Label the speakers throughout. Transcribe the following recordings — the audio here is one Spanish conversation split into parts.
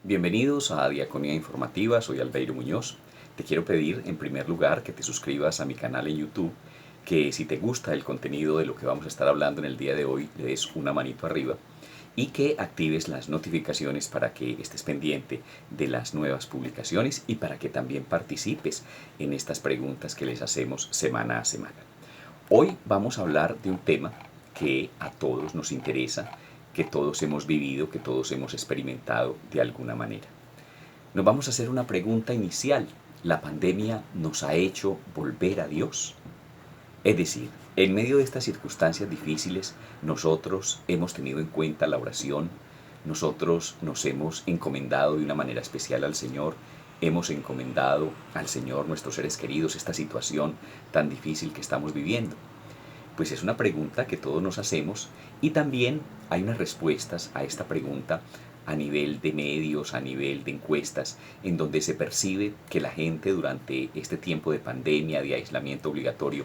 Speaker 1: Bienvenidos a Diaconía Informativa, soy Albeiro Muñoz. Te quiero pedir en primer lugar que te suscribas a mi canal en YouTube, que si te gusta el contenido de lo que vamos a estar hablando en el día de hoy, le des una manito arriba y que actives las notificaciones para que estés pendiente de las nuevas publicaciones y para que también participes en estas preguntas que les hacemos semana a semana. Hoy vamos a hablar de un tema que a todos nos interesa, que todos hemos vivido, que todos hemos experimentado de alguna manera. Nos vamos a hacer una pregunta inicial. ¿La pandemia nos ha hecho volver a Dios? Es decir, en medio de estas circunstancias difíciles, nosotros hemos tenido en cuenta la oración, nosotros nos hemos encomendado de una manera especial al Señor, hemos encomendado al Señor, nuestros seres queridos, esta situación tan difícil que estamos viviendo. Pues es una pregunta que todos nos hacemos y también hay unas respuestas a esta pregunta a nivel de medios, a nivel de encuestas, en donde se percibe que la gente durante este tiempo de pandemia, de aislamiento obligatorio,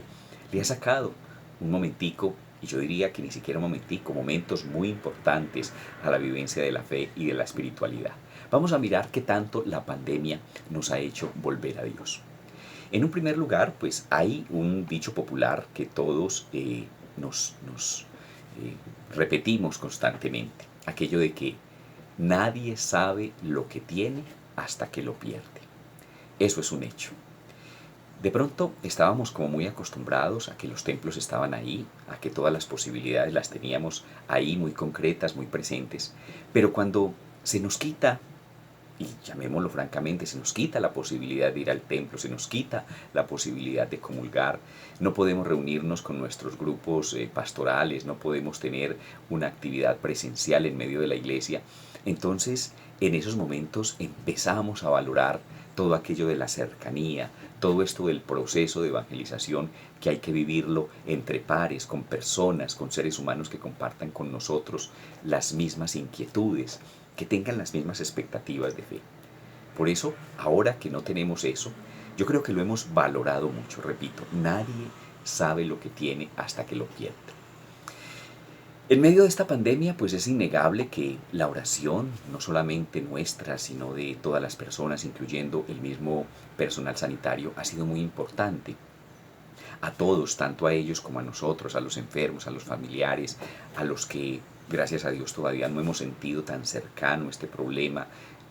Speaker 1: le ha sacado un momentico, y yo diría que ni siquiera un momentico, momentos muy importantes a la vivencia de la fe y de la espiritualidad. Vamos a mirar qué tanto la pandemia nos ha hecho volver a Dios. En un primer lugar, pues hay un dicho popular que todos nos repetimos constantemente, aquello de que nadie sabe lo que tiene hasta que lo pierde. Eso es un hecho. De pronto estábamos como muy acostumbrados a que los templos estaban ahí, a que todas las posibilidades las teníamos ahí muy concretas, muy presentes, pero cuando se nos quita, y llamémoslo francamente, se nos quita la posibilidad de ir al templo, se nos quita la posibilidad de comulgar, no podemos reunirnos con nuestros grupos pastorales, no podemos tener una actividad presencial en medio de la iglesia. Entonces, en esos momentos empezamos a valorar todo aquello de la cercanía, todo esto del proceso de evangelización que hay que vivirlo entre pares, con personas, con seres humanos que compartan con nosotros las mismas inquietudes, que tengan las mismas expectativas de fe. Por eso, ahora que no tenemos eso, yo creo que lo hemos valorado mucho, repito, nadie sabe lo que tiene hasta que lo pierde. En medio de esta pandemia, pues es innegable que la oración, no solamente nuestra, sino de todas las personas, incluyendo el mismo personal sanitario, ha sido muy importante. A todos, tanto a ellos como a nosotros, a los enfermos, a los familiares, a los que, gracias a Dios, todavía no hemos sentido tan cercano este problema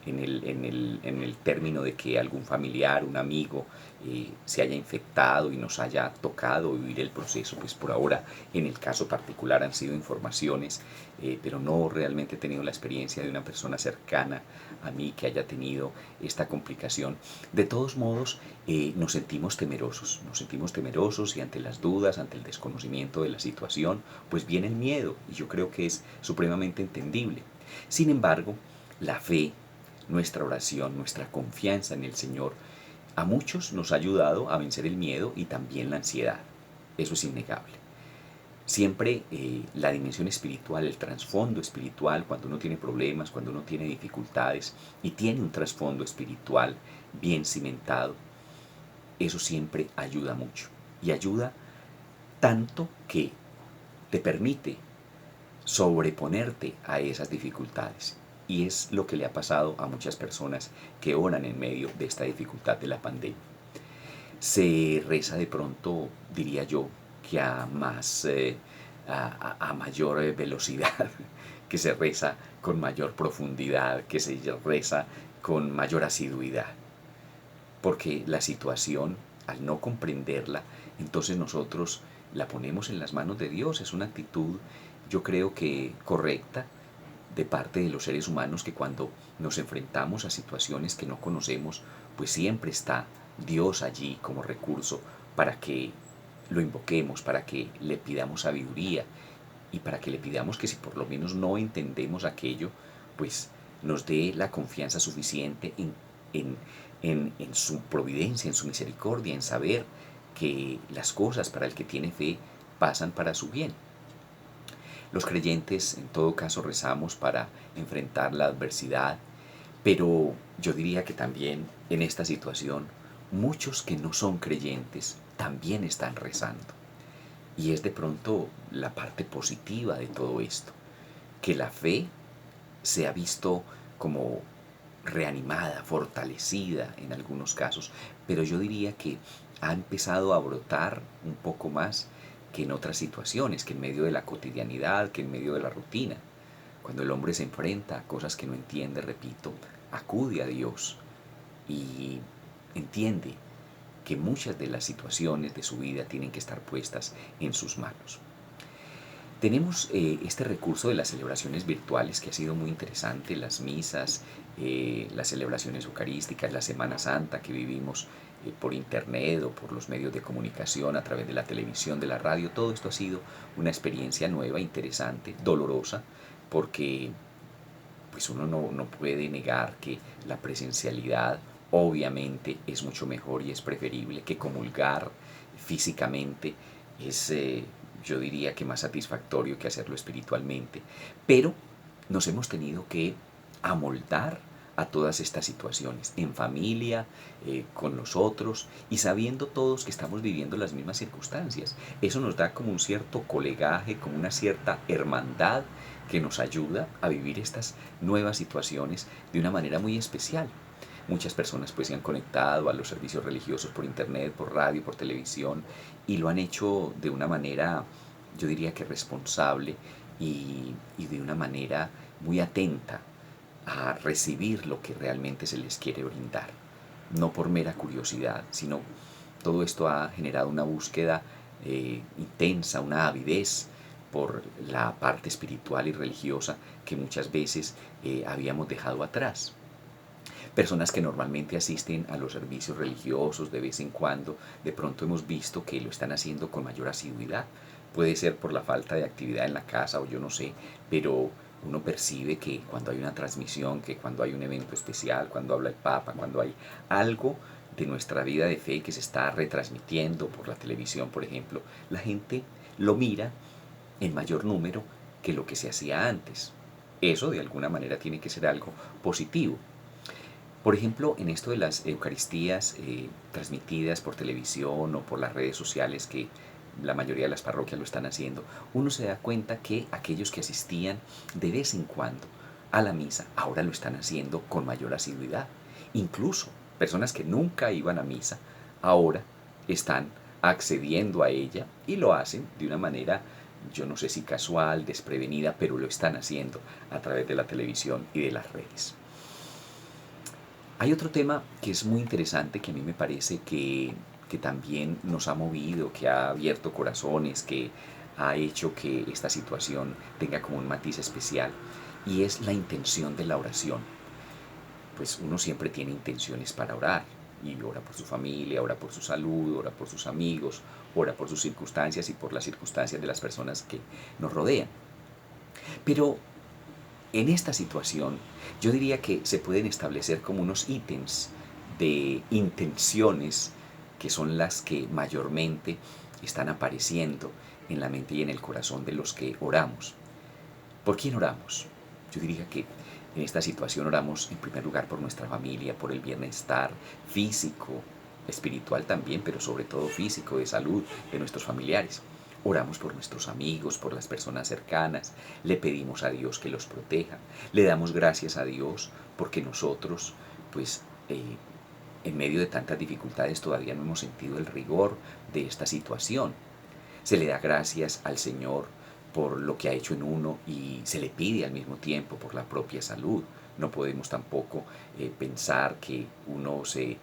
Speaker 1: en el término de que algún familiar, un amigo, se haya infectado y nos haya tocado vivir el proceso. Pues por ahora, en el caso particular, han sido informaciones, pero no realmente he tenido la experiencia de una persona cercana a mí que haya tenido esta complicación. De todos modos, nos sentimos temerosos y ante las dudas, ante el desconocimiento de la situación, pues viene el miedo y yo creo que es supremamente entendible. Sin embargo, la fe, nuestra oración, nuestra confianza en el Señor, a muchos nos ha ayudado a vencer el miedo y también la ansiedad. Eso es innegable. Siempre la dimensión espiritual, el trasfondo espiritual, cuando uno tiene problemas, cuando uno tiene dificultades y tiene un trasfondo espiritual bien cimentado, eso siempre ayuda mucho. Y ayuda tanto que te permite sobreponerte a esas dificultades. Y es lo que le ha pasado a muchas personas que oran en medio de esta dificultad de la pandemia. Se reza de pronto, diría yo, que a mayor velocidad, que se reza con mayor profundidad, que se reza con mayor asiduidad. Porque la situación, al no comprenderla, entonces nosotros la ponemos en las manos de Dios. Es una actitud, yo creo que correcta, de parte de los seres humanos, que cuando nos enfrentamos a situaciones que no conocemos, pues siempre está Dios allí como recurso para que lo invoquemos, para que le pidamos sabiduría y para que le pidamos que si por lo menos no entendemos aquello, pues nos dé la confianza suficiente en, en su providencia, en su misericordia, en saber que las cosas para el que tiene fe pasan para su bien. Los creyentes en todo caso rezamos para enfrentar la adversidad, pero yo diría que también en esta situación muchos que no son creyentes también están rezando. Y es de pronto la parte positiva de todo esto, que la fe se ha visto como reanimada, fortalecida en algunos casos, pero yo diría que ha empezado a brotar un poco más que en otras situaciones, que en medio de la cotidianidad, que en medio de la rutina. Cuando el hombre se enfrenta a cosas que no entiende, repito, acude a Dios y entiende que muchas de las situaciones de su vida tienen que estar puestas en sus manos. Tenemos este recurso de las celebraciones virtuales que ha sido muy interesante, las misas, las celebraciones eucarísticas, la Semana Santa que vivimos por internet o por los medios de comunicación, a través de la televisión, de la radio. Todo esto ha sido una experiencia nueva, interesante, dolorosa, porque pues uno no puede negar que la presencialidad obviamente es mucho mejor y es preferible que comulgar físicamente. Es, yo diría que más satisfactorio que hacerlo espiritualmente. Pero nos hemos tenido que amoldar a todas estas situaciones, en familia, con nosotros y sabiendo todos que estamos viviendo las mismas circunstancias. Eso nos da como un cierto colegaje, como una cierta hermandad que nos ayuda a vivir estas nuevas situaciones de una manera muy especial. Muchas personas pues se han conectado a los servicios religiosos por internet, por radio, por televisión y lo han hecho de una manera, yo diría que responsable y de una manera muy atenta a recibir lo que realmente se les quiere brindar. No por mera curiosidad, sino todo esto ha generado una búsqueda intensa, una avidez por la parte espiritual y religiosa que muchas veces habíamos dejado atrás. Personas que normalmente asisten a los servicios religiosos de vez en cuando, de pronto hemos visto que lo están haciendo con mayor asiduidad. Puede ser por la falta de actividad en la casa o yo no sé, pero uno percibe que cuando hay una transmisión, que cuando hay un evento especial, cuando habla el Papa, cuando hay algo de nuestra vida de fe que se está retransmitiendo por la televisión, por ejemplo, la gente lo mira en mayor número que lo que se hacía antes. Eso de alguna manera tiene que ser algo positivo. Por ejemplo, en esto de las Eucaristías transmitidas por televisión o por las redes sociales, que la mayoría de las parroquias lo están haciendo, uno se da cuenta que aquellos que asistían de vez en cuando a la misa ahora lo están haciendo con mayor asiduidad. Incluso personas que nunca iban a misa ahora están accediendo a ella y lo hacen de una manera, yo no sé si casual, desprevenida, pero lo están haciendo a través de la televisión y de las redes. Hay otro tema que es muy interesante, que a mí me parece que también nos ha movido, que ha abierto corazones, que ha hecho que esta situación tenga como un matiz especial, y es la intención de la oración. Pues uno siempre tiene intenciones para orar, y ora por su familia, ora por su salud, ora por sus amigos, ora por sus circunstancias y por las circunstancias de las personas que nos rodean. Pero en esta situación, yo diría que se pueden establecer como unos ítems de intenciones que son las que mayormente están apareciendo en la mente y en el corazón de los que oramos. ¿Por quién oramos? Yo diría que en esta situación oramos en primer lugar por nuestra familia, por el bienestar físico, espiritual también, pero sobre todo físico, de salud de nuestros familiares. Oramos por nuestros amigos, por las personas cercanas, le pedimos a Dios que los proteja, le damos gracias a Dios porque nosotros, pues, en medio de tantas dificultades todavía no hemos sentido el rigor de esta situación. Se le da gracias al Señor por lo que ha hecho en uno y se le pide al mismo tiempo por la propia salud. No podemos tampoco pensar que uno se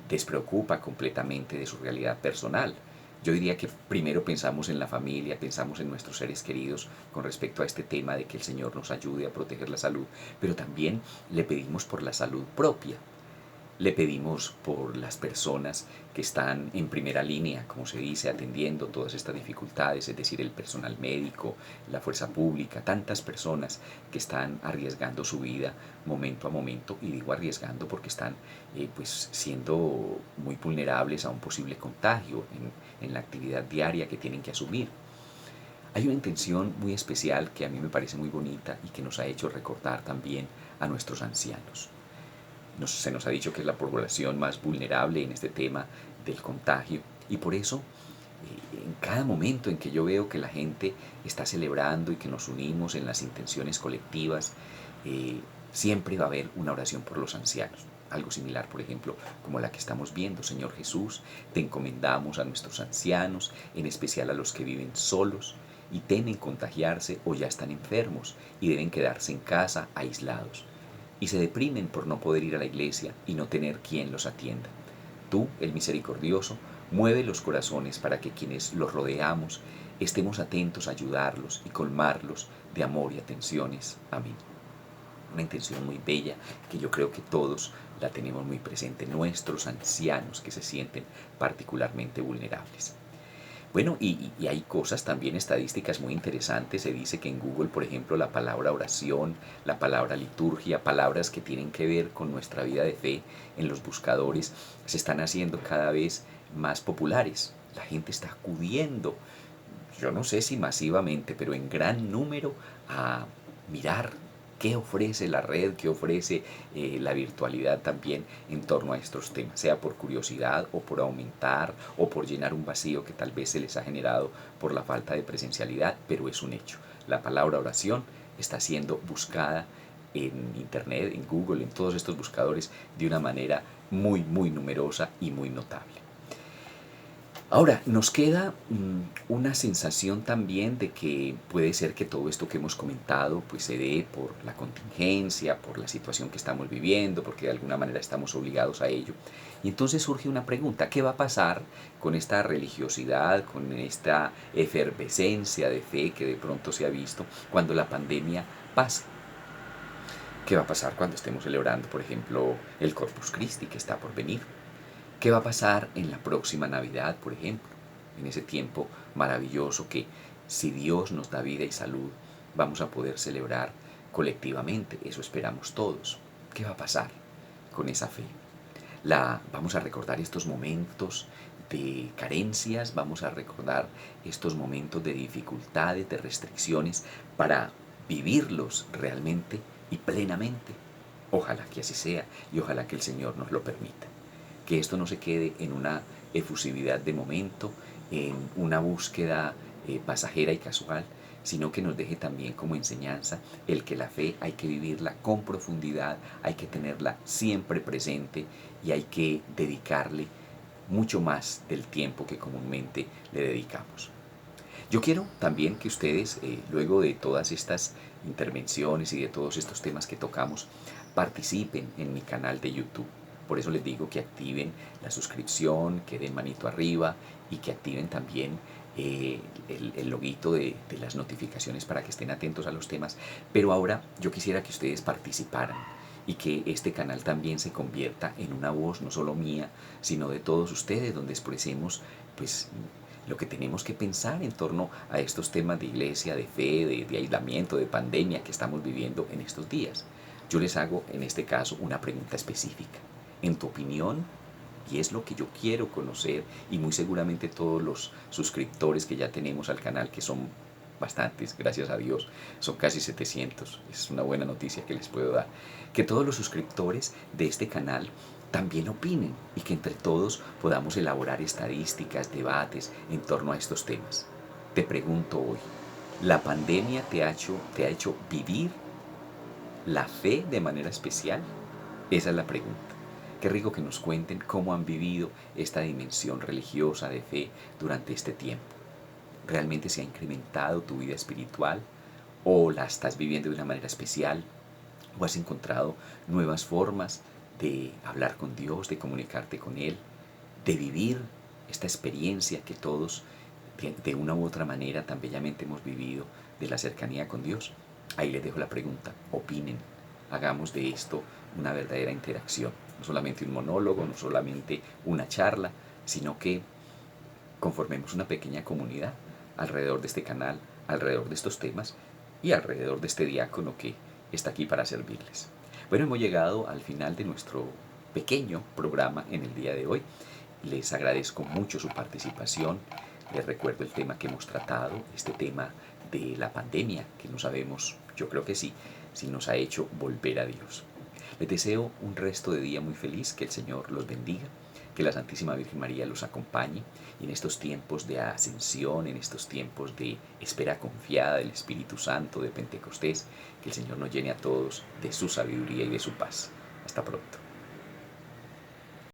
Speaker 1: despreocupa completamente de su realidad personal. Yo diría que primero pensamos en la familia, pensamos en nuestros seres queridos con respecto a este tema de que el Señor nos ayude a proteger la salud, pero también le pedimos por la salud propia. Le pedimos por las personas que están en primera línea, como se dice, atendiendo todas estas dificultades, es decir, el personal médico, la fuerza pública, tantas personas que están arriesgando su vida momento a momento, y digo arriesgando porque están pues siendo muy vulnerables a un posible contagio en la actividad diaria que tienen que asumir. Hay una intención muy especial que a mí me parece muy bonita y que nos ha hecho recordar también a nuestros ancianos. Se nos ha dicho que es la población más vulnerable en este tema del contagio y por eso en cada momento en que yo veo que la gente está celebrando y que nos unimos en las intenciones colectivas, Siempre va a haber una oración por los ancianos. Algo similar, por ejemplo, como la que estamos viendo. Señor Jesús, te encomendamos a nuestros ancianos, en especial a los que viven solos y temen contagiarse o ya están enfermos y deben quedarse en casa aislados. Y se deprimen por no poder ir a la iglesia y no tener quien los atienda. Tú, el misericordioso, mueve los corazones para que quienes los rodeamos estemos atentos a ayudarlos y colmarlos de amor y atenciones. Amén. Una intención muy bella que yo creo que todos la tenemos muy presente, nuestros ancianos que se sienten particularmente vulnerables. Bueno, y hay cosas también estadísticas muy interesantes. Se dice que en Google, por ejemplo, la palabra oración, la palabra liturgia, palabras que tienen que ver con nuestra vida de fe en los buscadores, se están haciendo cada vez más populares. La gente está acudiendo, yo no sé si masivamente, pero en gran número a mirar qué ofrece la red, qué ofrece la virtualidad también en torno a estos temas, sea por curiosidad o por aumentar o por llenar un vacío que tal vez se les ha generado por la falta de presencialidad, pero es un hecho. La palabra oración está siendo buscada en Internet, en Google, en todos estos buscadores de una manera muy, muy numerosa y muy notable. Ahora, nos queda una sensación también de que puede ser que todo esto que hemos comentado pues se dé por la contingencia, por la situación que estamos viviendo, porque de alguna manera estamos obligados a ello. Y entonces surge una pregunta: ¿qué va a pasar con esta religiosidad, con esta efervescencia de fe que de pronto se ha visto cuando la pandemia pase? ¿Qué va a pasar cuando estemos celebrando, por ejemplo, el Corpus Christi que está por venir? ¿Qué va a pasar en la próxima Navidad, por ejemplo? En ese tiempo maravilloso que, si Dios nos da vida y salud, vamos a poder celebrar colectivamente. Eso esperamos todos. ¿Qué va a pasar con esa fe? Vamos a recordar estos momentos de carencias, vamos a recordar estos momentos de dificultades, de restricciones, para vivirlos realmente y plenamente. Ojalá que así sea y ojalá que el Señor nos lo permita. Que esto no se quede en una efusividad de momento, en una búsqueda pasajera y casual, sino que nos deje también como enseñanza el que la fe hay que vivirla con profundidad, hay que tenerla siempre presente y hay que dedicarle mucho más del tiempo que comúnmente le dedicamos. Yo quiero también que ustedes, luego de todas estas intervenciones y de todos estos temas que tocamos, participen en mi canal de YouTube. Por eso les digo que activen la suscripción, que den manito arriba y que activen también el loguito de las notificaciones para que estén atentos a los temas. Pero ahora yo quisiera que ustedes participaran y que este canal también se convierta en una voz no solo mía, sino de todos ustedes, donde expresemos pues lo que tenemos que pensar en torno a estos temas de iglesia, de fe, de aislamiento, de pandemia que estamos viviendo en estos días. Yo les hago en este caso una pregunta específica. En tu opinión, y es lo que yo quiero conocer, y muy seguramente todos los suscriptores que ya tenemos al canal, que son bastantes, gracias a Dios, son casi 700, es una buena noticia que les puedo dar, que todos los suscriptores de este canal también opinen y que entre todos podamos elaborar estadísticas, debates en torno a estos temas. Te pregunto hoy, ¿la pandemia te ha hecho vivir la fe de manera especial? Esa es la pregunta. Qué rico que nos cuenten cómo han vivido esta dimensión religiosa de fe durante este tiempo. ¿Realmente se ha incrementado tu vida espiritual o la estás viviendo de una manera especial? ¿O has encontrado nuevas formas de hablar con Dios, de comunicarte con Él, de vivir esta experiencia que todos de una u otra manera tan bellamente hemos vivido de la cercanía con Dios? Ahí les dejo la pregunta, opinen, hagamos de esto una verdadera interacción, no solamente un monólogo, no solamente una charla, sino que conformemos una pequeña comunidad alrededor de este canal, alrededor de estos temas y alrededor de este diácono que está aquí para servirles. Bueno, hemos llegado al final de nuestro pequeño programa en el día de hoy. Les agradezco mucho su participación. Les recuerdo el tema que hemos tratado, este tema de la pandemia, que no sabemos, yo creo que sí, si nos ha hecho volver a Dios. Les deseo un resto de día muy feliz, que el Señor los bendiga. Que la Santísima Virgen María los acompañe y en estos tiempos de ascensión, en estos tiempos de espera confiada del Espíritu Santo, de Pentecostés, que el Señor nos llene a todos de su sabiduría y de su paz. Hasta pronto.